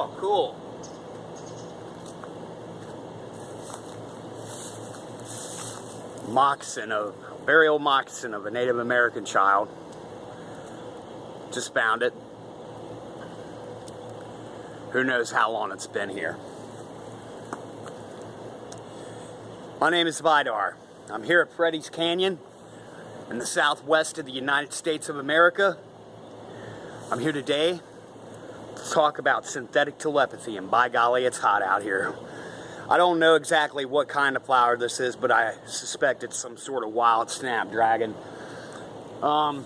Oh, cool. Moccasin, a burial moccasin of a Native American child. Just found it. Who knows how long it's been here. My name is Vidar. I'm here at Freddy's Canyon in the southwest of the United States of America. I'm here today to talk about synthetic telepathy, and by golly, it's hot out here. I don't know exactly what kind of flower this is, but I suspect it's some sort of wild snapdragon. The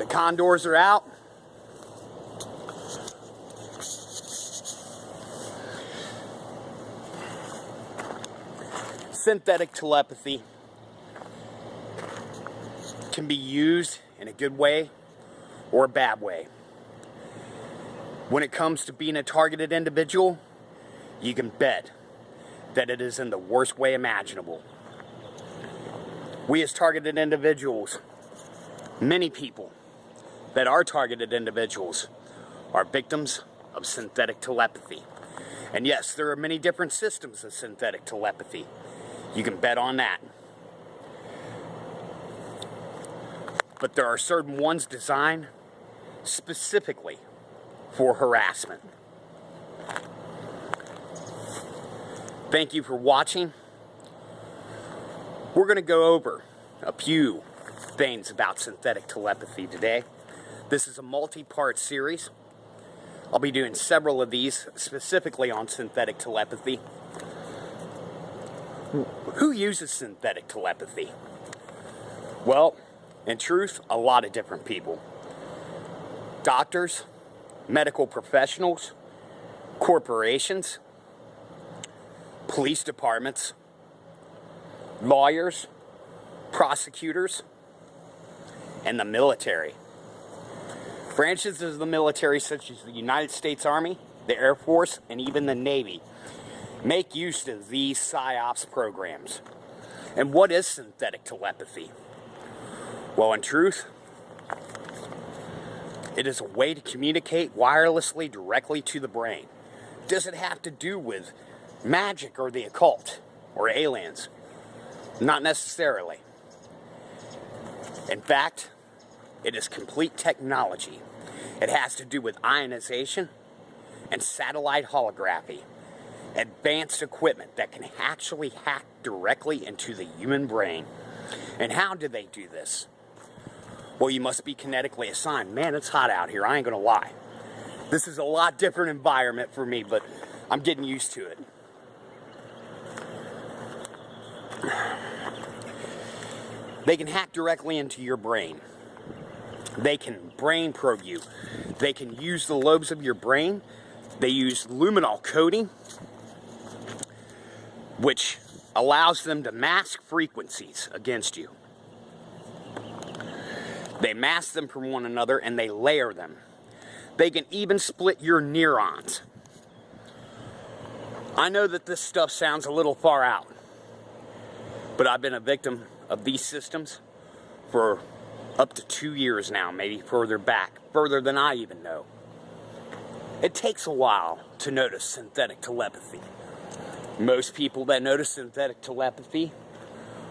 condors are out. Synthetic telepathy can be used in a good way or a bad way. When it comes to being a targeted individual, you can bet that it is in the worst way imaginable. We as targeted individuals, many people that are targeted individuals, are victims of synthetic telepathy. And yes, there are many different systems of synthetic telepathy. You can bet on that. But there are certain ones designed specifically for harassment. Thank you for watching. We're going to go over a few things about synthetic telepathy today. This is a multi-part series. I'll be doing several of these specifically on synthetic telepathy. Who uses synthetic telepathy? Well, in truth, a lot of different people. Doctors, medical professionals, corporations, police departments, lawyers, prosecutors, and the military. Branches of the military such as the United States Army, the Air Force, and even the Navy make use of these PSYOPs programs. And what is synthetic telepathy? Well, in truth, it is a way to communicate wirelessly directly to the brain. Does it have to do with magic or the occult or aliens? Not necessarily. In fact, it is complete technology. It has to do with ionization and satellite holography. Advanced equipment that can actually hack directly into the human brain. And how do they do this? Well, you must be kinetically assigned. Man, it's hot out here, I ain't gonna lie. This is a lot different environment for me, but I'm getting used to it. They can hack directly into your brain. They can brain probe you. They can use the lobes of your brain. They use luminol coding, which allows them to mask frequencies against you. They mask them from one another and they layer them. They can even split your neurons. I know that this stuff sounds a little far out, but I've been a victim of these systems for up to 2 years now, maybe further back, further than I even know. It takes a while to notice synthetic telepathy. Most people that notice synthetic telepathy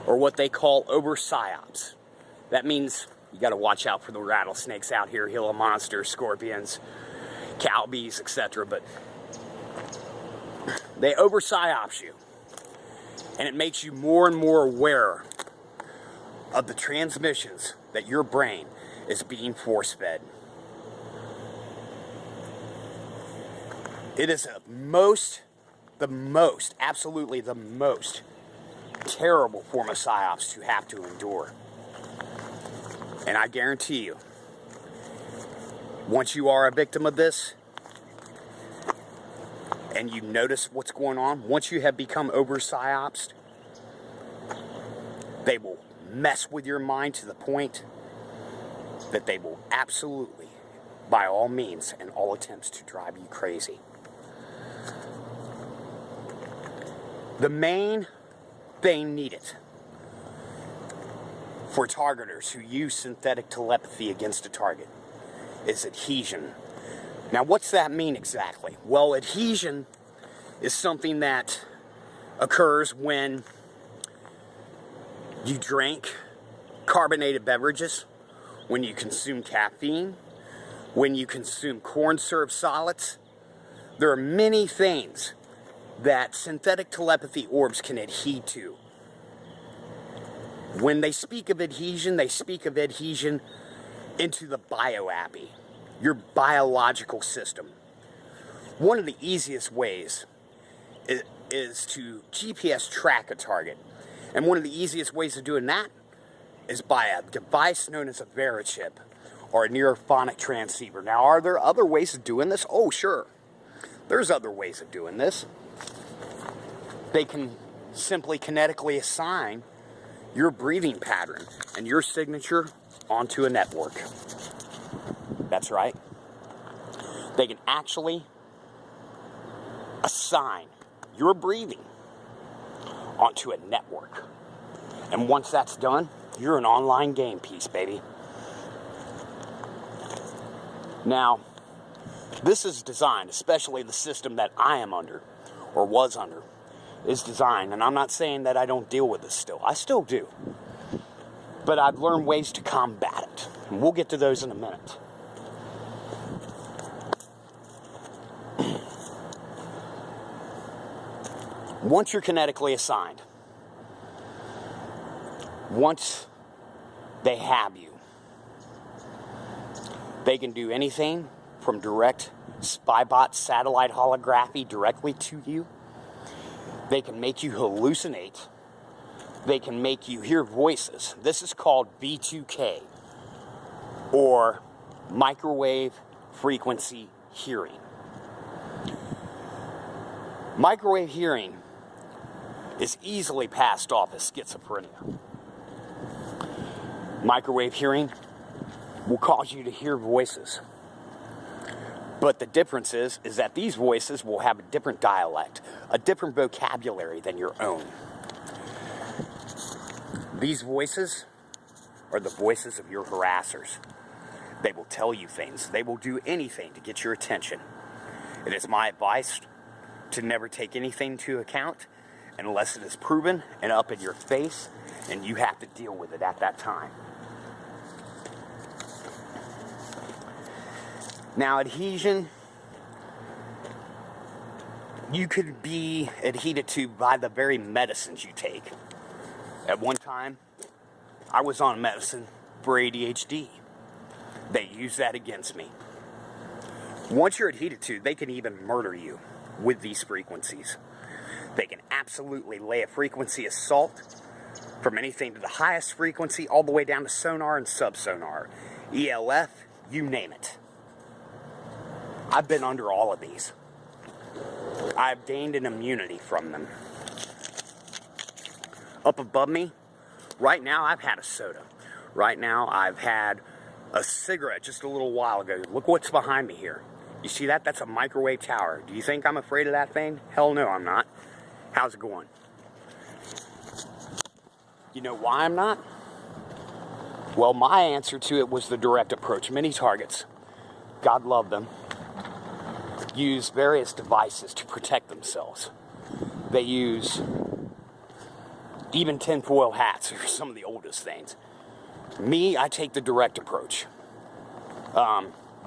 are what they call over-PSYOPs. That means you got to watch out for the rattlesnakes out here, Gila monsters, scorpions, cow bees, etc. But they over-PSYOPs you. And it makes you more and more aware of the transmissions that your brain is being force-fed. It is absolutely the most terrible form of PSYOPs to have to endure. And I guarantee you, once you are a victim of this, and you notice what's going on, once you have become over-PSYOPsed, they will mess with your mind to the point that they will absolutely, by all means and all attempts to drive you crazy. The main thing needed for targeters who use synthetic telepathy against a target is adhesion. Now, what's that mean exactly? Well, adhesion is something that occurs when you drink carbonated beverages, when you consume caffeine, when you consume corn syrup solids. There are many things that synthetic telepathy orbs can adhere to. When they speak of adhesion, they speak of adhesion into the bioabbey, your biological system. One of the easiest ways is to GPS track a target. And one of the easiest ways of doing that is by a device known as a Verichip or a neurophonic transceiver. Now, are there other ways of doing this? Oh, sure. There's other ways of doing this. They can simply kinetically assign your breathing pattern and your signature onto a network. That's right. They can actually assign your breathing onto a network. And once that's done, you're an online game piece, baby. Now, this is designed, especially the system that I am under, or was under, is designed, and I'm not saying that I don't deal with this still. I still do. But I've learned ways to combat it. And we'll get to those in a minute. Once you're kinetically assigned, once they have you, they can do anything from direct spybot satellite holography directly to you. They can make you hallucinate. They can make you hear voices. This is called B2K, or microwave frequency hearing. Microwave hearing is easily passed off as schizophrenia. Microwave hearing will cause you to hear voices. But the difference is that these voices will have a different dialect, a different vocabulary than your own. These voices are the voices of your harassers. They will tell you things. They will do anything to get your attention. It is my advice to never take anything into account unless it is proven and up in your face, and you have to deal with it at that time. Now, adhesion, you could be adhered to by the very medicines you take. At one time, I was on medicine for ADHD. They used that against me. Once you're adhered to, they can even murder you with these frequencies. They can absolutely lay a frequency assault from anything to the highest frequency all the way down to sonar and subsonar, ELF, you name it. I've been under all of these. I've gained an immunity from them. Up above me, right now I've had a soda. Right now I've had a cigarette just a little while ago. Look what's behind me here. You see that? That's a microwave tower. Do you think I'm afraid of that thing? Hell no, I'm not. How's it going? You know why I'm not? Well, my answer to it was the direct approach. Many targets, God love them, use various devices to protect themselves. They use even tinfoil hats are some of the oldest things. Me, I take the direct approach.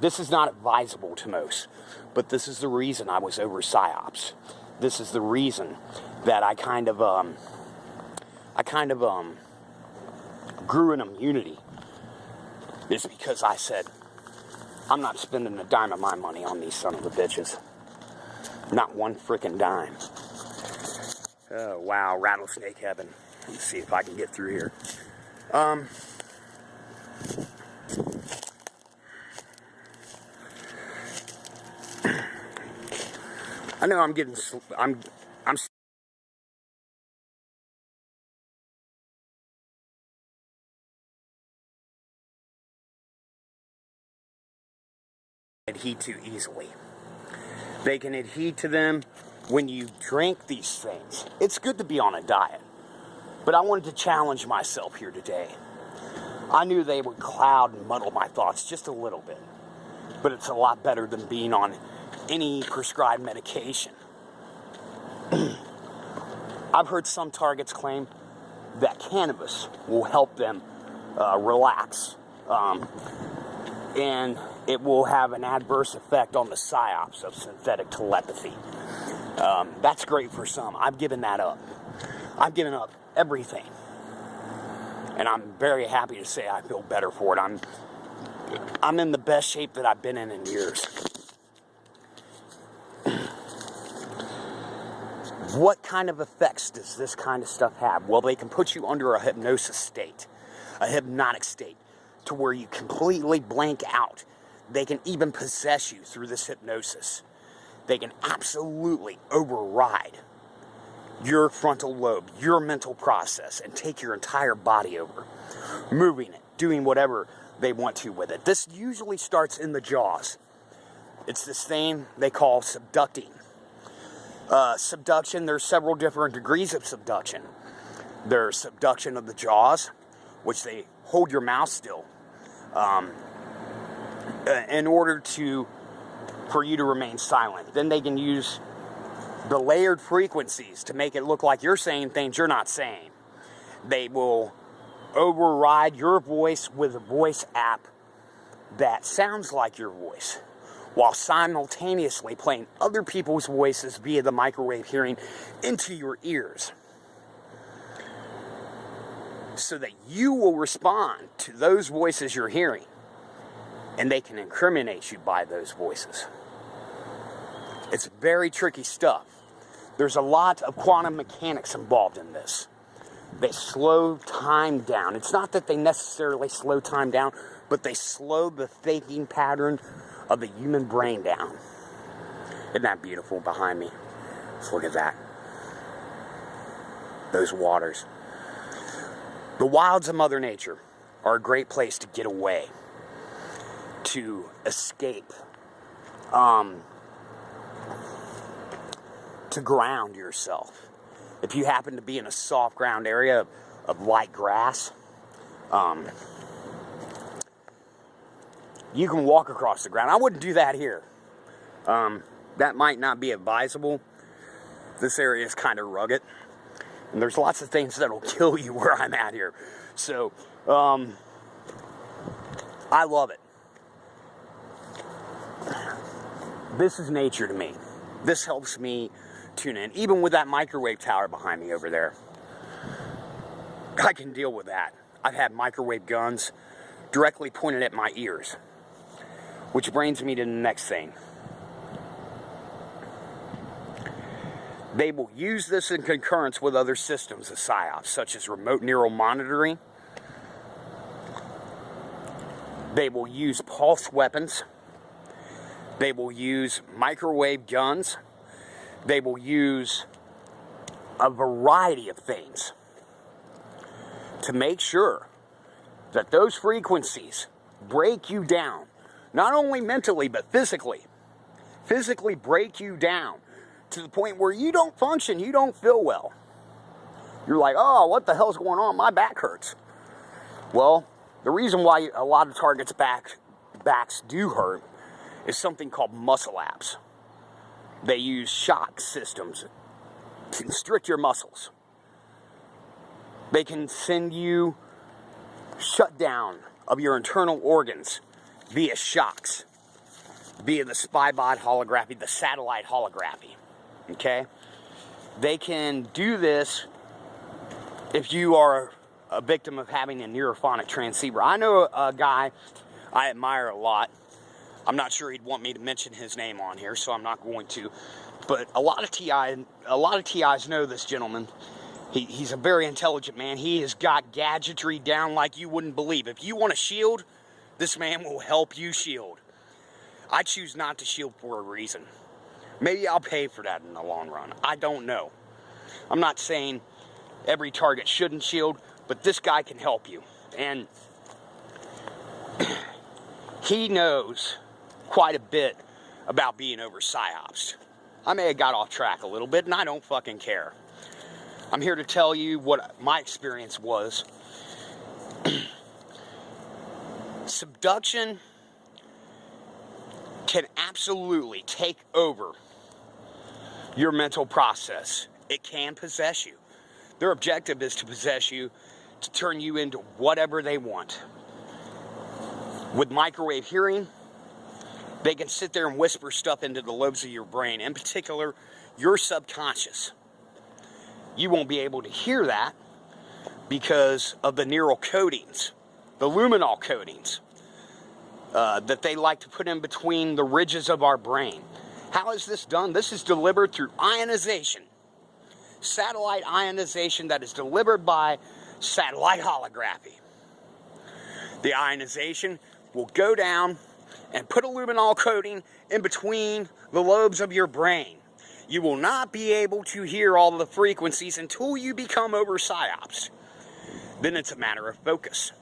This is not advisable to most, but this is the reason I was over PSYOPs. This is the reason that I kind of grew an immunity. It's because I said, I'm not spending a dime of my money on these son of a bitches. Not one frickin' dime. Oh, wow, rattlesnake heaven. Let's see if I can get through here. I know I'm getting, I'm adhere to easily. They can adhere to them when you drink these things. It's good to be on a diet, but I wanted to challenge myself here today. I knew they would cloud and muddle my thoughts just a little bit. but it's a lot better than being on any prescribed medication. I've heard some targets claim that cannabis will help them relax, and it will have an adverse effect on the psyops of synthetic telepathy. That's great for some. I've given that up. I've given up everything, and I'm very happy to say I feel better for it. I'm in the best shape that I've been in years. What kind of effects does this kind of stuff have? Well, they can put you under a hypnosis state, a hypnotic state, to where you completely blank out. They can even possess you through this hypnosis. They can absolutely override your frontal lobe, your mental process, and take your entire body over, moving it, doing whatever they want to with it. This usually starts in the jaws. It's this thing they call subducting. Subduction, there's several different degrees of subduction. There's subduction of the jaws, which they hold your mouth still in order for you to remain silent. Then they can use the layered frequencies to make it look like you're saying things you're not saying. They will override your voice with a voice app that sounds like your voice, while simultaneously playing other people's voices via the microwave hearing into your ears, so that you will respond to those voices you're hearing, and they can incriminate you by those voices. It's very tricky stuff. There's a lot of quantum mechanics involved in this. They slow time down. It's not that they necessarily slow time down, but they slow the thinking pattern of the human brain down. Isn't that beautiful behind me? Let's look at that. Those waters. The wilds of Mother Nature are a great place to get away, to escape, to ground yourself. If you happen to be in a soft ground area of light grass, you can walk across the ground. I wouldn't do that here. That might not be advisable. This area is kind of rugged, and there's lots of things that'll kill you where I'm at here. So, I love it. This is nature to me. This helps me tune in. Even with that microwave tower behind me over there, I can deal with that. I've had microwave guns directly pointed at my ears. Which brings me to the next thing. They will use this in concurrence with other systems of PSYOPs, such as remote neural monitoring. They will use pulse weapons. They will use microwave guns. They will use a variety of things to make sure that those frequencies break you down. Not only mentally, but physically. Physically break you down to the point where you don't function, you don't feel well. You're like, oh, what the hell's going on? My back hurts. Well, the reason why a lot of targets' backs do hurt is something called muscle apps. They use shock systems to constrict your muscles. They can send you shutdown of your internal organs via shocks, via the spybot holography, the satellite holography, okay? They can do this if you are a victim of having a neurophonic transceiver. I know a guy I admire a lot. I'm not sure he'd want me to mention his name on here, so I'm not going to. But a lot of TIs know this gentleman. He's a very intelligent man. He has got gadgetry down like you wouldn't believe. If you want a shield, this man will help you shield. I choose not to shield for a reason. Maybe I'll pay for that in the long run. I don't know. I'm not saying every target shouldn't shield, but this guy can help you. And he knows quite a bit about being over PSYOPs. I may have got off track a little bit, and I don't fucking care. I'm here to tell you what my experience was. Subduction can absolutely take over your mental process. It can possess you. Their objective is to possess you, to turn you into whatever they want. With microwave hearing, they can sit there and whisper stuff into the lobes of your brain, in particular, your subconscious. You won't be able to hear that because of the neural coatings, the luminol coatings, that they like to put in between the ridges of our brain. How is this done? This is delivered through ionization. Satellite ionization that is delivered by satellite holography. The ionization will go down and put a luminol coating in between the lobes of your brain. You will not be able to hear all the frequencies until you become over psyops. Then it's a matter of focus.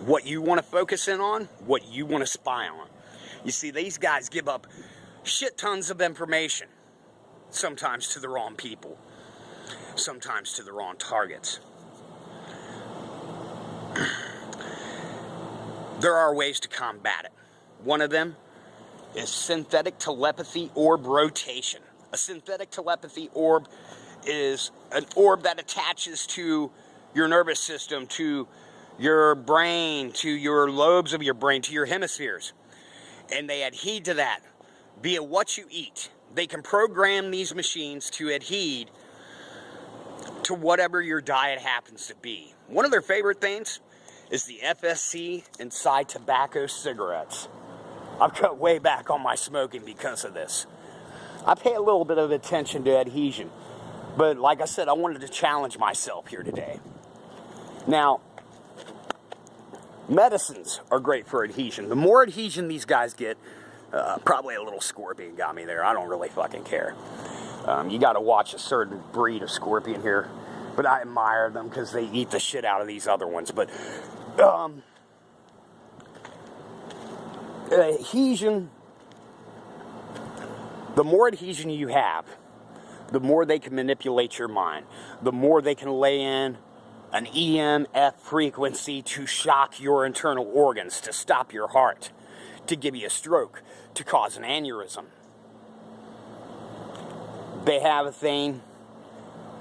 What you want to focus in on, what you want to spy on. You see, these guys give up shit tons of information, sometimes to the wrong people, sometimes to the wrong targets. There are ways to combat it. One of them is synthetic telepathy orb rotation. A synthetic telepathy orb is an orb that attaches to your nervous system, to your brain, to your lobes of your brain, to your hemispheres. And they adhere to that via what you eat. They can program these machines to adhere to whatever your diet happens to be. One of their favorite things is the FSC inside tobacco cigarettes. I've cut way back on my smoking because of this. I pay a little bit of attention to adhesion, but like I said, I wanted to challenge myself here today. Now, medicines are great for adhesion. The more adhesion these guys get, probably a little scorpion got me there. I don't really fucking care. You got to watch a certain breed of scorpion here, but I admire them because they eat the shit out of these other ones. But adhesion, the more adhesion you have, the more they can manipulate your mind, the more they can lay in an EMF frequency to shock your internal organs, to stop your heart, to give you a stroke, to cause an aneurysm. They have a thing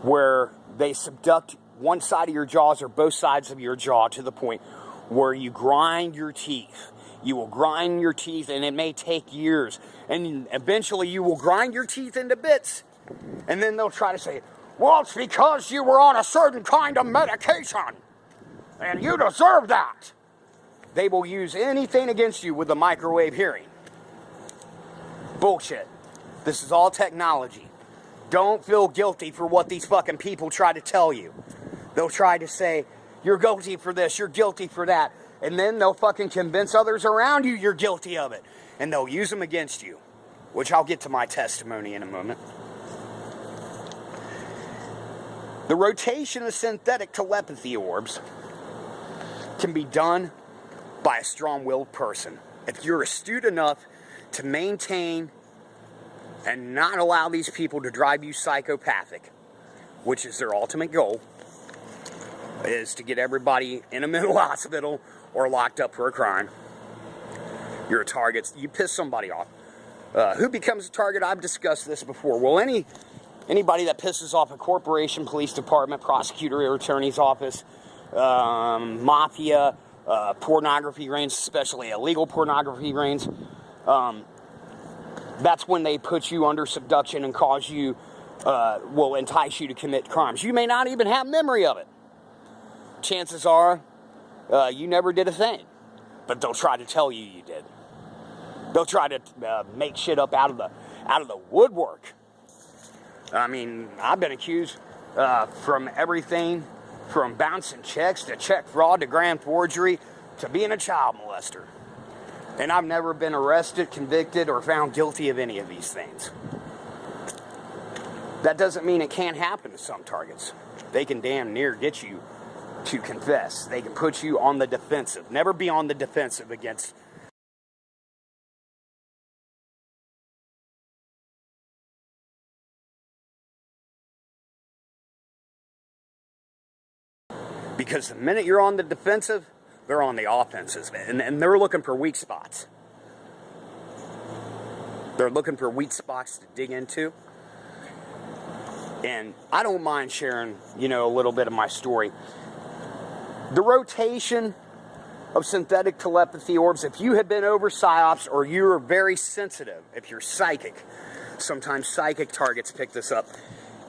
where they subduct one side of your jaws or both sides of your jaw to the point where you grind your teeth. You will grind your teeth, and it may take years. And eventually you will grind your teeth into bits. And then they'll try to say, well, it's because you were on a certain kind of medication, and you deserve that. They will use anything against you with a microwave hearing. Bullshit. This is all technology. Don't feel guilty for what these fucking people try to tell you. They'll try to say, you're guilty for this, you're guilty for that. And then they'll fucking convince others around you you're guilty of it. And they'll use them against you. Which I'll get to my testimony in a moment. The rotation of synthetic telepathy orbs can be done by a strong-willed person. If you're astute enough to maintain and not allow these people to drive you psychopathic, which is their ultimate goal, is to get everybody in a mental hospital or locked up for a crime. You're a target. You piss somebody off. Who becomes a target? I've discussed this before. Well, anybody that pisses off a corporation, police department, prosecutor or attorney's office, mafia, pornography rings, especially illegal pornography rings, that's when they put you under subduction and cause you, will entice you to commit crimes. You may not even have memory of it. Chances are, you never did a thing. But they'll try to tell you you did. They'll try to make shit up out of the woodwork. I mean, I've been accused from everything from bouncing checks to check fraud to grand forgery to being a child molester. And I've never been arrested, convicted, or found guilty of any of these things. That doesn't mean it can't happen to some targets. They can damn near get you to confess. They can put you on the defensive. Never be on the defensive against because the minute you're on the defensive, they're on the offenses, and they're looking for weak spots. They're looking for weak spots to dig into. And I don't mind sharing, a little bit of my story. The rotation of synthetic telepathy orbs, if you have been over psyops or you're very sensitive, if you're psychic, sometimes psychic targets pick this up,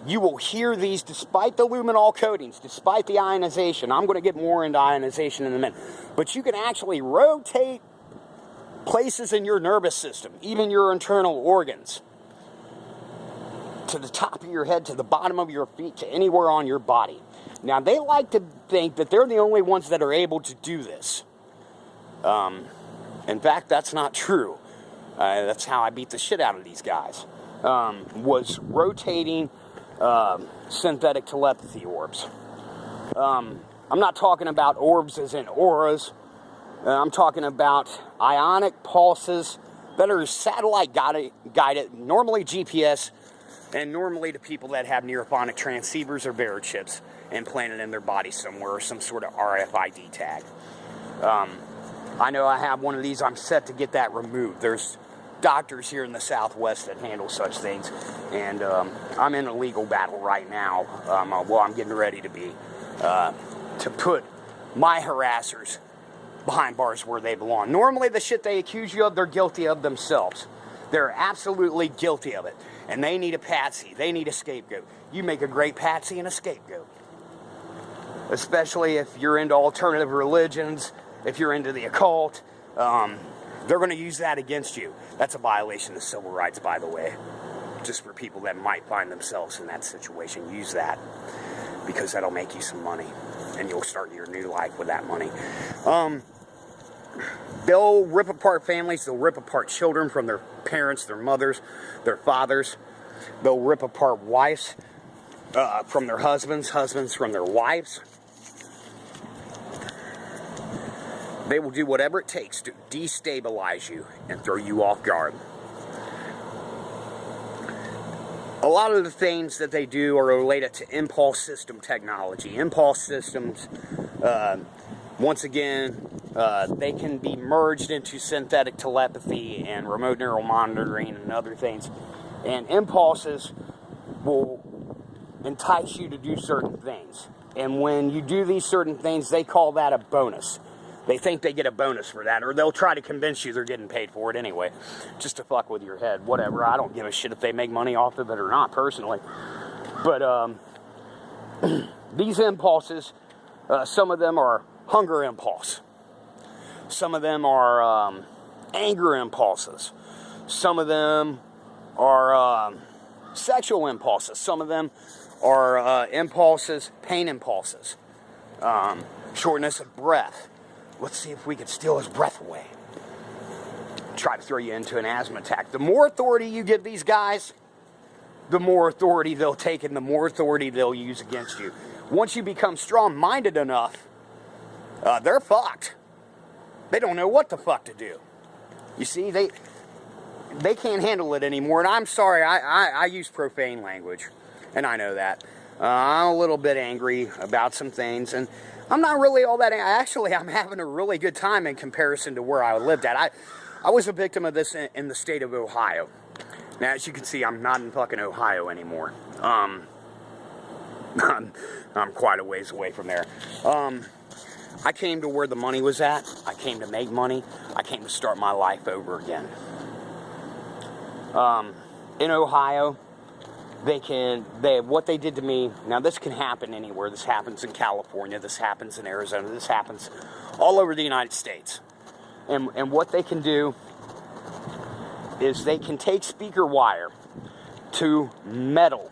you will hear these despite the luminol coatings, despite the ionization. I'm going to get more into ionization in a minute. But you can actually rotate places in your nervous system, even your internal organs, to the top of your head, to the bottom of your feet, to anywhere on your body. Now, they like to think that they're the only ones that are able to do this. In fact, that's not true. That's how I beat the shit out of these guys. Was rotating synthetic telepathy orbs. I'm not talking about orbs as in auras. I'm talking about ionic pulses that are satellite guided, normally GPS, and normally to people that have neurophonic transceivers or Vera chips implanted in their body somewhere, or some sort of RFID tag. I know I have one of these. I'm set to get that removed. There's doctors here in the Southwest that handle such things, and I'm in a legal battle right now. I'm getting ready to be to put my harassers behind bars where they belong. Normally, the shit they accuse you of, they're guilty of themselves. They're absolutely guilty of it, and they need a patsy. They need a scapegoat. You make a great patsy and a scapegoat, especially if you're into alternative religions, if you're into the occult. They're going to use that against you. That's a violation of civil rights, by the way. Just for people that might find themselves in that situation, use that, because that'll make you some money, and you'll start your new life with that money. They'll rip apart families. They'll rip apart children from their parents, their mothers, their fathers. They'll rip apart wives from their husbands, husbands from their wives. They will do whatever it takes to destabilize you and throw you off guard. A lot of the things that they do are related to impulse system technology. Impulse systems, once again, they can be merged into synthetic telepathy and remote neural monitoring and other things. And impulses will entice you to do certain things. And when you do these certain things, they call that a bonus. They think they get a bonus for that, or they'll try to convince you they're getting paid for it anyway, just to fuck with your head. Whatever, I don't give a shit if they make money off of it or not, personally. But these impulses, some of them are hunger impulse. Some of them are anger impulses. Some of them are sexual impulses. Some of them are impulses, pain impulses. Shortness of breath. Let's see if we can steal his breath away. Try to throw you into an asthma attack. The more authority you give these guys, the more authority they'll take and the more authority they'll use against you. Once you become strong-minded enough, they're fucked. They don't know what the fuck to do. You see, they can't handle it anymore. And I'm sorry, I use profane language, and I know that. I'm a little bit angry about some things, and I'm not really all that. Actually, I'm having a really good time in comparison to where I lived at. I was a victim of this in the state of Ohio. Now, as you can see, I'm not in fucking Ohio anymore. I'm quite a ways away from there. I came to where the money was at. I came to make money. I came to start my life over again. In Ohio, what they did to me, now this can happen anywhere. This happens in California, this happens in Arizona, this happens all over the United States. And what they can do is they can take speaker wire to metal,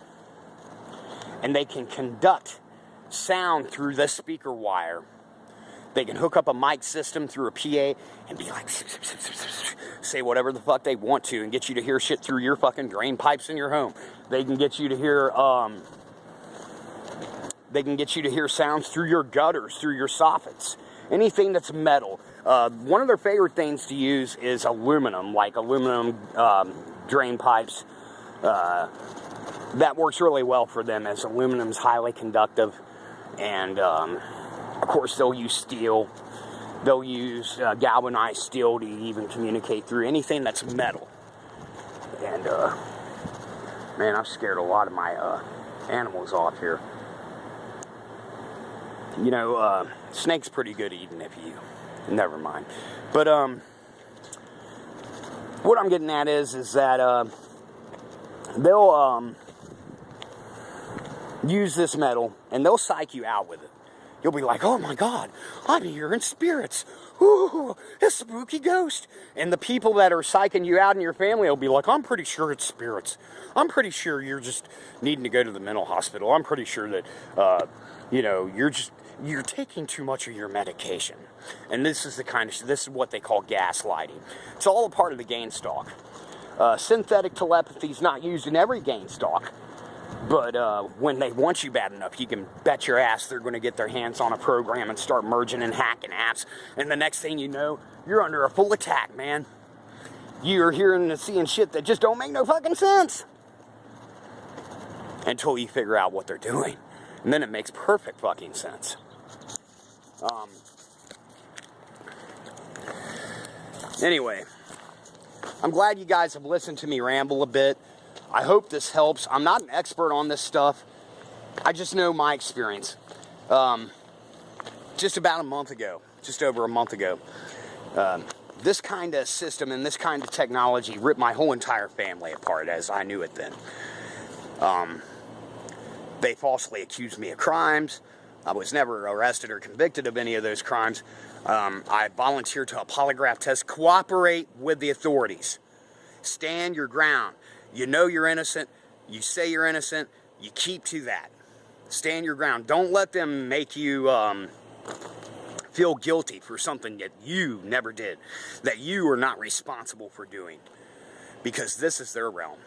and they can conduct sound through this speaker wire. They can hook up a mic system through a PA and be like, say whatever the fuck they want to and get you to hear shit through your fucking drain pipes in your home. They can get you to hear sounds through your gutters, through your soffits. Anything that's metal. One of their favorite things to use is aluminum, like aluminum drain pipes. That works really well for them, as aluminum is highly conductive. And of course, they'll use steel. They'll use galvanized steel to even communicate through anything that's metal. And, man, I've scared a lot of my animals off here. You know, snake's pretty good eating if you... Never mind. But, what I'm getting at is that, they'll, use this metal, and they'll psych you out with it. You'll be like, oh my God, I'm hearing spirits. Ooh, a spooky ghost. And the people that are psyching you out in your family will be like, I'm pretty sure it's spirits. I'm pretty sure you're just needing to go to the mental hospital. I'm pretty sure that, you know, you're taking too much of your medication. And this is this is what they call gaslighting. It's all a part of the gangstalk. Synthetic telepathy is not used in every gangstalk. But when they want you bad enough, you can bet your ass they're going to get their hands on a program and start merging and hacking apps. And the next thing you know, you're under a full attack, man. You're hearing and seeing shit that just don't make no fucking sense. Until you figure out what they're doing. And then it makes perfect fucking sense. Anyway, I'm glad you guys have listened to me ramble a bit. I hope this helps. I'm not an expert on this stuff. I just know my experience. Just about a month ago, just over a month ago, this kind of system and this kind of technology ripped my whole entire family apart as I knew it then. They falsely accused me of crimes. I was never arrested or convicted of any of those crimes. I volunteered to a polygraph test. Cooperate with the authorities. Stand your ground. You know you're innocent. You say you're innocent. You keep to that. Stand your ground. Don't let them make you feel guilty for something that you never did, that you are not responsible for doing, because this is their realm.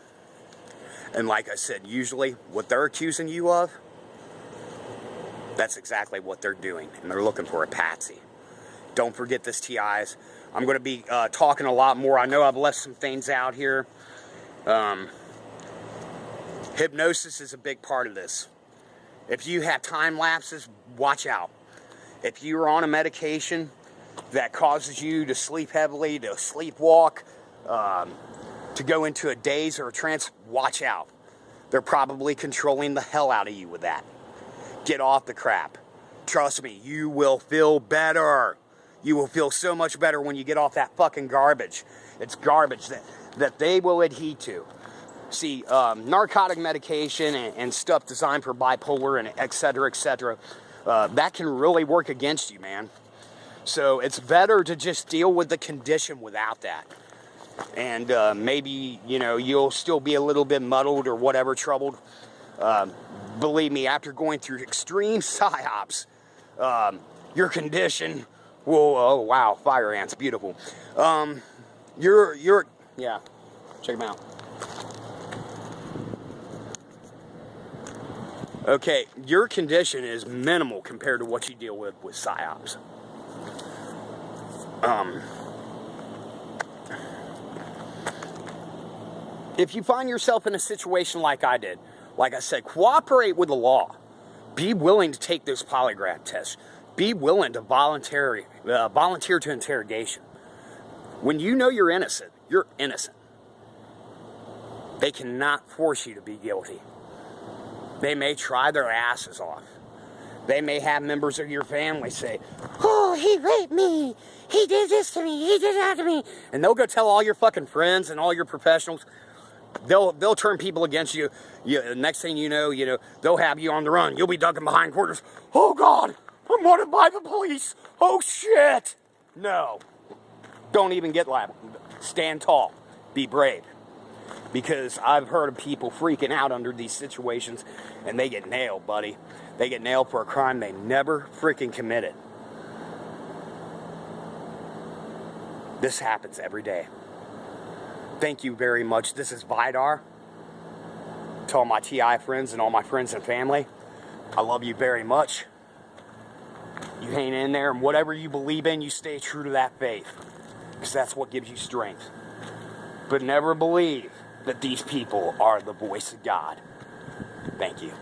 And like I said, usually what they're accusing you of, that's exactly what they're doing, and they're looking for a patsy. Don't forget this, TIs. I'm going to be talking a lot more. I know I've left some things out here. Hypnosis is a big part of this. If you have time lapses, watch out. If you're on a medication that causes you to sleep heavily, to sleepwalk, to go into a daze or a trance, watch out. They're probably controlling the hell out of you with that. Get off the crap. Trust me, you will feel better. You will feel so much better when you get off that fucking garbage. It's garbage that they will adhere to. See, narcotic medication and stuff designed for bipolar and et cetera, that can really work against you, man. So it's better to just deal with the condition without that. And maybe, you know, you'll still be a little bit muddled or whatever, troubled. Believe me, after going through extreme psyops, your condition will, oh wow, fire ants, beautiful. Yeah, check them out. Okay, your condition is minimal compared to what you deal with psyops. If you find yourself in a situation like I did, like I said, cooperate with the law. Be willing to take those polygraph tests. Be willing to volunteer to interrogation. When you know you're innocent, you're innocent. They cannot force you to be guilty. They may try their asses off. They may have members of your family say, oh, he raped me. He did this to me. He did that to me. And they'll go tell all your fucking friends and all your professionals. They'll turn people against you. Next thing you know, they'll have you on the run. You'll be ducking behind quarters. Oh, God, I'm wanted by the police. Oh, shit. No. Don't even get loud. Stand tall. Be brave. Because I've heard of people freaking out under these situations, and they get nailed, buddy. They get nailed for a crime they never freaking committed. This happens every day. Thank you very much. This is Vidar. To all my TI friends and all my friends and family, I love you very much. You hang in there, and whatever you believe in, you stay true to that faith. Because that's what gives you strength. But never believe that these people are the voice of God. Thank you.